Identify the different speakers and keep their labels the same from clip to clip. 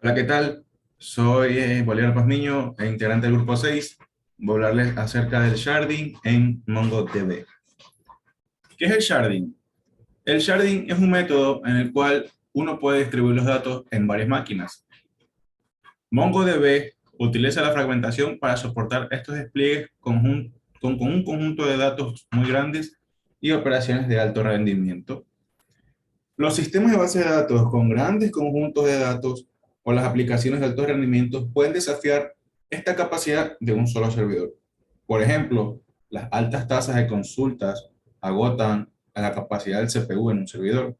Speaker 1: Hola, ¿qué tal? Soy Bolívar Pazmiño, integrante del grupo 6. Voy a hablarles acerca del sharding en MongoDB. ¿Qué es el sharding? El sharding es un método en el cual uno puede distribuir los datos en varias máquinas. MongoDB utiliza la fragmentación para soportar estos despliegues con un conjunto de datos muy grandes y operaciones de alto rendimiento. Los sistemas de base de datos con grandes conjuntos de datos o las aplicaciones de alto rendimiento pueden desafiar esta capacidad de un solo servidor. Por ejemplo, las altas tasas de consultas agotan a la capacidad del CPU en un servidor.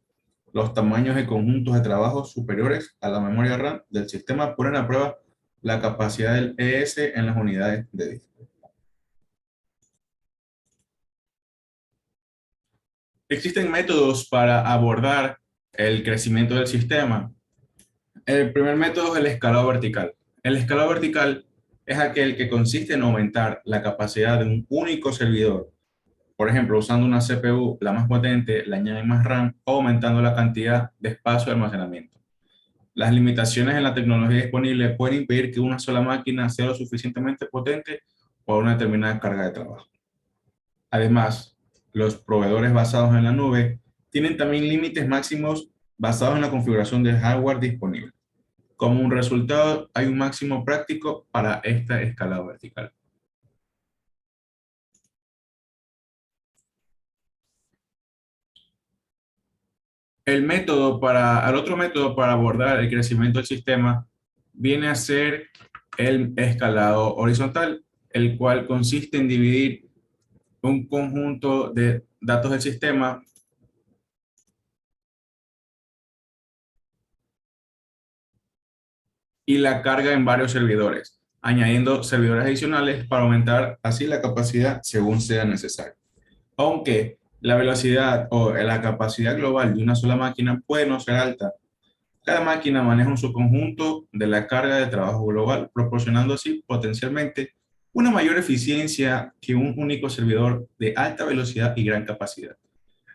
Speaker 1: Los tamaños de conjuntos de trabajo superiores a la memoria RAM del sistema ponen a prueba la capacidad del ES en las unidades de disco. Existen métodos para abordar el crecimiento del sistema. El primer método es el escalado vertical. El escalado vertical es aquel que consiste en aumentar la capacidad de un único servidor. Por ejemplo, usando una CPU, la más potente, le añaden más RAM o aumentando la cantidad de espacio de almacenamiento. Las limitaciones en la tecnología disponible pueden impedir que una sola máquina sea lo suficientemente potente para una determinada carga de trabajo. Además, los proveedores basados en la nube tienen también límites máximos basados en la configuración del hardware disponible. Como un resultado, hay un máximo práctico para esta escala vertical. El otro método para abordar el crecimiento del sistema viene a ser el escalado horizontal, el cual consiste en dividir un conjunto de datos del sistema y la carga en varios servidores, añadiendo servidores adicionales para aumentar así la capacidad según sea necesario. Aunque la velocidad o la capacidad global de una sola máquina puede no ser alta, cada máquina maneja un subconjunto de la carga de trabajo global, proporcionando así potencialmente una mayor eficiencia que un único servidor de alta velocidad y gran capacidad.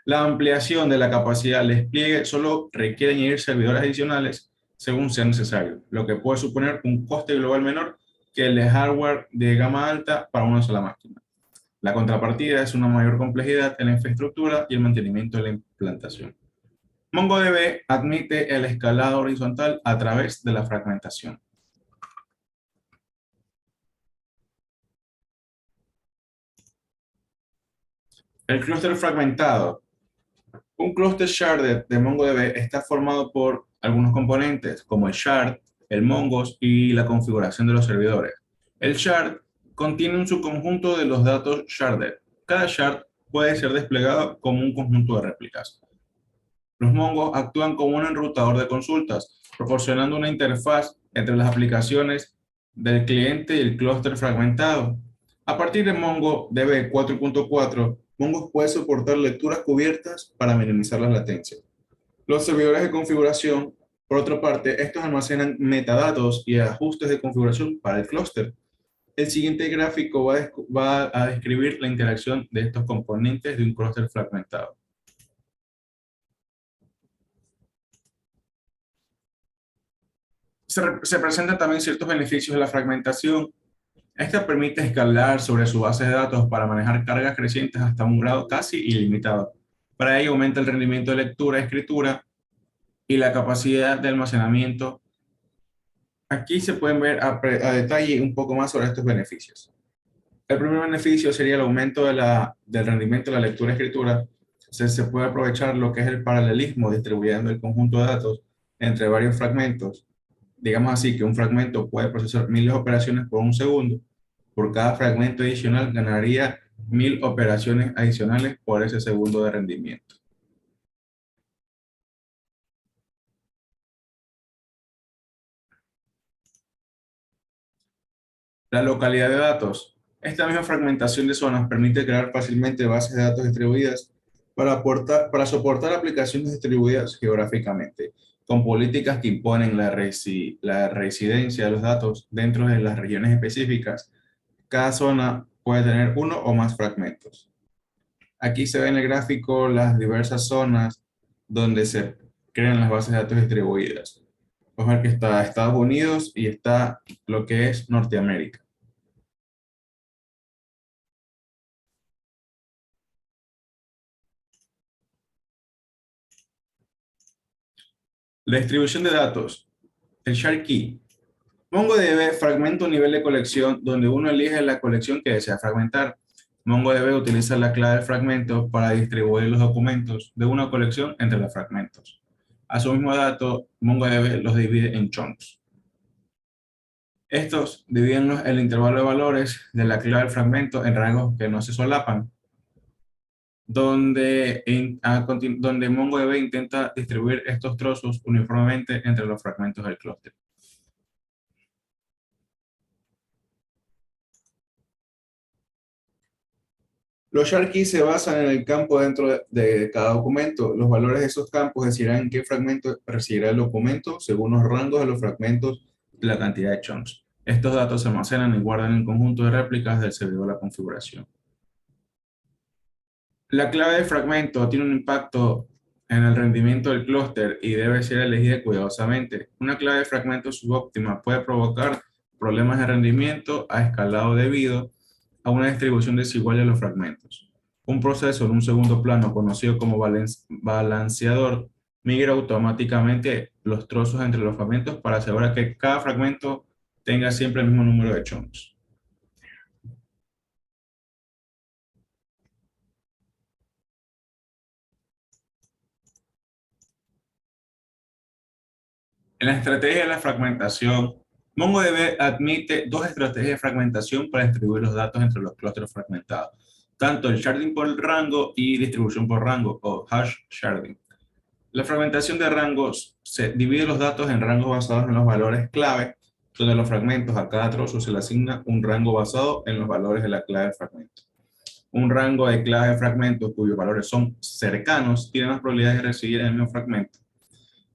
Speaker 1: La ampliación de la capacidad del despliegue solo requiere añadir servidores adicionales según sea necesario, lo que puede suponer un coste global menor que el de hardware de gama alta para una sola máquina. La contrapartida es una mayor complejidad en la infraestructura y el mantenimiento de la implantación. MongoDB admite el escalado horizontal a través de la fragmentación. El clúster fragmentado. Un clúster sharded de MongoDB está formado por algunos componentes como el shard, el mongos y la configuración de los servidores. El shard contiene un subconjunto de los datos sharded. Cada shard puede ser desplegado como un conjunto de réplicas. Los mongos actúan como un enrutador de consultas, proporcionando una interfaz entre las aplicaciones del cliente y el clúster fragmentado. A partir de MongoDB 4.4, Mongo puede soportar lecturas cubiertas para minimizar las latencias. Los servidores de configuración, por otra parte, estos almacenan metadatos y ajustes de configuración para el clúster. El siguiente gráfico va a describir la interacción de estos componentes de un clúster fragmentado. Se presentan también ciertos beneficios de la fragmentación. Esta permite escalar sobre su base de datos para manejar cargas crecientes hasta un grado casi ilimitado. Para ello aumenta el rendimiento de lectura, escritura y la capacidad de almacenamiento. Aquí se pueden ver a detalle un poco más sobre estos beneficios. El primer beneficio sería el aumento del rendimiento de la lectura y escritura. Se puede aprovechar lo que es el paralelismo distribuyendo el conjunto de datos entre varios fragmentos. Digamos así que un fragmento puede procesar 1000 operaciones por un segundo. Por cada fragmento adicional ganaría 1000 operaciones adicionales por ese segundo de rendimiento. La localidad de datos. Esta misma fragmentación de zonas permite crear fácilmente bases de datos distribuidas para soportar aplicaciones distribuidas geográficamente, con políticas que imponen la residencia de los datos dentro de las regiones específicas. Cada zona puede tener uno o más fragmentos. Aquí se ve en el gráfico las diversas zonas donde se crean las bases de datos distribuidas. Vamos a ver que está Estados Unidos y está lo que es Norteamérica. La distribución de datos, el shard key. MongoDB fragmenta un nivel de colección donde uno elige la colección que desea fragmentar. MongoDB utiliza la clave de fragmento para distribuir los documentos de una colección entre los fragmentos. A su mismo dato, MongoDB los divide en chunks. Estos dividen el intervalo de valores de la clave del fragmento en rangos que no se solapan, donde MongoDB intenta distribuir estos trozos uniformemente entre los fragmentos del clúster. Los shard keys se basan en el campo dentro de cada documento. Los valores de esos campos decidirán en qué fragmento recibirá el documento según los rangos de los fragmentos y la cantidad de chunks. Estos datos se almacenan y guardan en conjunto de réplicas del servidor de la configuración. La clave de fragmento tiene un impacto en el rendimiento del clúster y debe ser elegida cuidadosamente. Una clave de fragmento subóptima puede provocar problemas de rendimiento a escalado debido a una distribución desigual de los fragmentos. Un proceso en un segundo plano, conocido como balanceador, migra automáticamente los trozos entre los fragmentos para asegurar que cada fragmento tenga siempre el mismo número de chunks. En la estrategia de la fragmentación, MongoDB admite dos estrategias de fragmentación para distribuir los datos entre los clústeres fragmentados, tanto el sharding por rango y distribución por rango, o hash sharding. La fragmentación de rangos se divide los datos en rangos basados en los valores clave, donde los fragmentos a cada trozo se le asigna un rango basado en los valores de la clave del fragmento. Un rango de clave de fragmentos cuyos valores son cercanos tiene más probabilidades de recibir el mismo fragmento.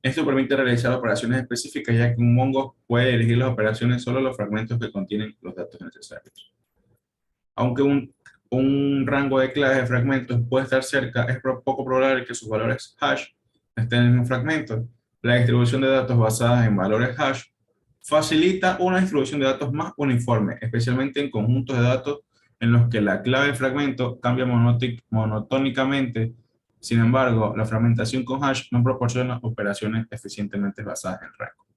Speaker 1: Esto permite realizar operaciones específicas, ya que un Mongo puede elegir las operaciones solo los fragmentos que contienen los datos necesarios. Aunque un rango de claves de fragmentos puede estar cerca, es poco probable que sus valores hash estén en el mismo fragmento. La distribución de datos basada en valores hash facilita una distribución de datos más uniforme, especialmente en conjuntos de datos en los que la clave de fragmento cambia monotónicamente. Sin embargo, la fragmentación con hash no proporciona operaciones eficientemente basadas en rango.